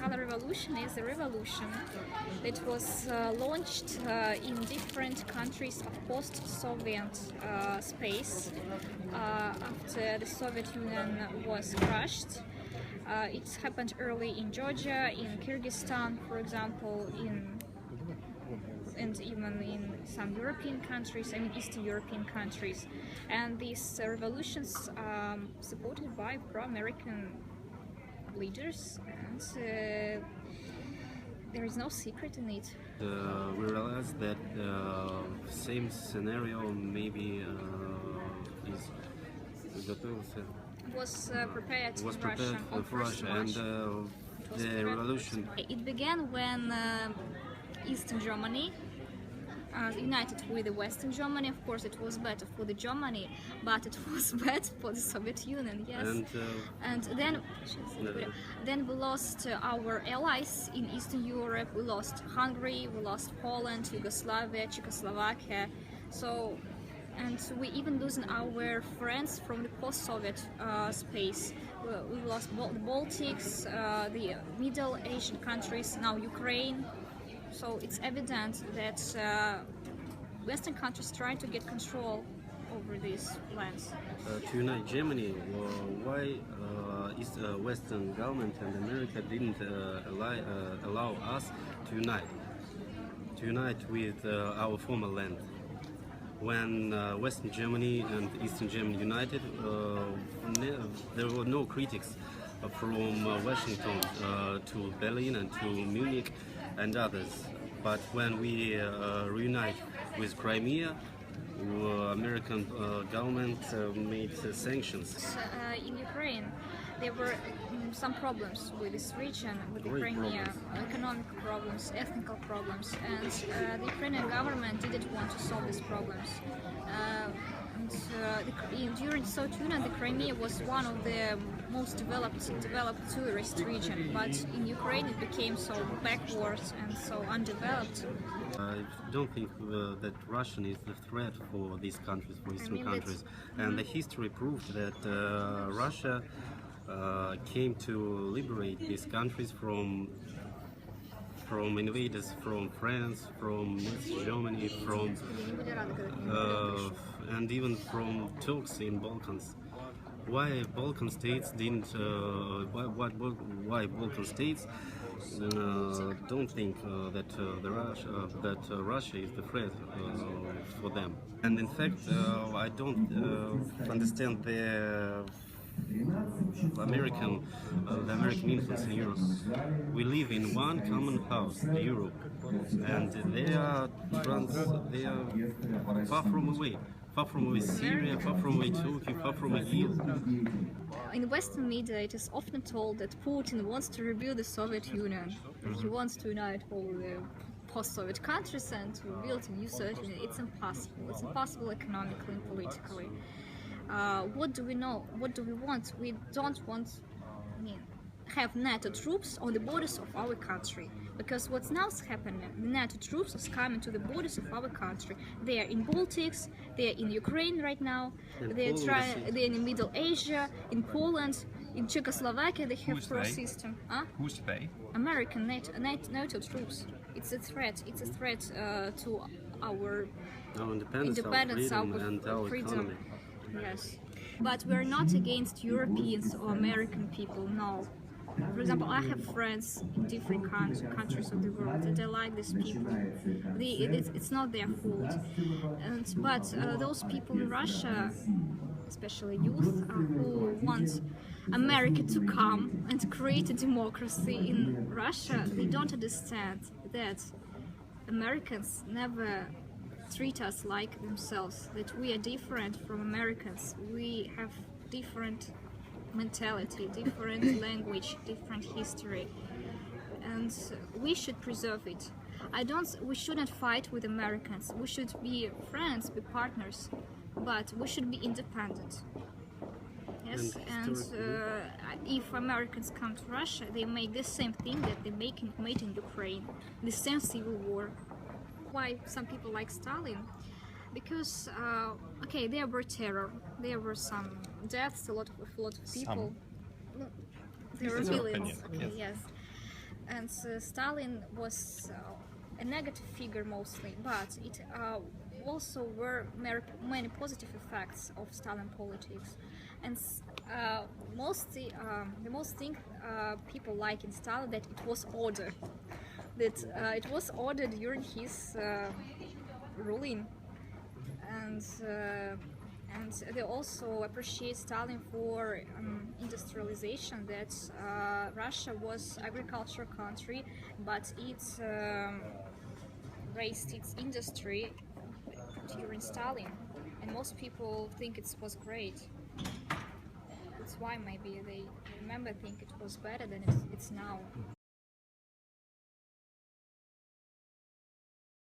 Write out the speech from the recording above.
Color Revolution is a revolution that was launched in different countries of post-Soviet space after the Soviet Union was crushed. It happened early in Georgia, in Kyrgyzstan, for example, and even in some European countries, I mean Eastern European countries. And these revolutions are supported by pro-American leaders, and there is no secret in it. We realized that same scenario maybe Was prepared for Russia, and the revolution. It began when Eastern Germany united with the Western Germany. Of course, it was better for the Germany, but it was bad for the Soviet Union. Yes, and then we lost our allies in Eastern Europe. We lost Hungary, we lost Poland, Yugoslavia, Czechoslovakia. So. And we even losing our friends from the post-Soviet space. We lost the Baltics, the Middle Asian countries, now Ukraine. So it's evident that Western countries try to get control over these lands. To unite Germany, why Western government and America didn't allow us to unite with our former land? When Western Germany and Eastern Germany united, there were no critics from Washington to Berlin and to Munich and others. But when we reunite with Crimea, American government made sanctions. In Ukraine, there were some problems with this region, with the Crimea, economic problems, ethnic problems, and the Ukrainian government didn't want to solve these problems. During the Soviet Union, the Crimea was one of the most developed tourist region, but in Ukraine it became so backwards and so undeveloped. I don't think that Russian is the threat for these countries, for Eastern countries, and the history proved that Russia came to liberate these countries from invaders from France, from East Germany, and even from Turks in Balkans. Why Balkan states didn't? Why Balkan states don't think that Russia is the threat for them? And in fact, I don't understand the American influence in Europe. We live in one common house, Europe, and they are far from away. Far from away Syria, far from away Turkey, far from away EU. In Western media, it is often told that Putin wants to rebuild the Soviet Union. He wants to unite all the post-Soviet countries and to rebuild a new Soviet Union. It's impossible. It's impossible economically and politically. What do we know? What do we want? We don't want, have NATO troops on the borders of our country, because what's now happening, the NATO troops are coming to the borders of our country. They are in Baltics, they are in Ukraine right now, they're in Middle Asia, in Poland, in Czechoslovakia. They have pro system. Who's they? American NATO troops. It's a threat. It's a threat to our independence, our freedom. Yes, but we're not against Europeans or American people, no. For example, I have friends in different countries of the world that they like these people. It's not their fault. But those people in Russia, especially youth, who want America to come and create a democracy in Russia, they don't understand that Americans never treat us like themselves, that we are different from Americans. We have different mentality, different language, different history, and we should preserve it. We shouldn't fight with Americans. We should be friends, be partners, but we should be independent. Yes, and if Americans come to Russia, they make the same thing that they made in Ukraine, the same civil war. Why some people like Stalin? Because okay, there were terror, there were some deaths, a lot of people. There were millions. Okay, yes. And Stalin was a negative figure mostly, but it also were many positive effects of Stalin politics. And the most thing people like in Stalin that it was order, that it was order during his ruling, and they also appreciate Stalin for industrialization. That Russia was agricultural country, but it raised its industry during Stalin, and most people think it was great. That's why maybe they think it was better than it's now.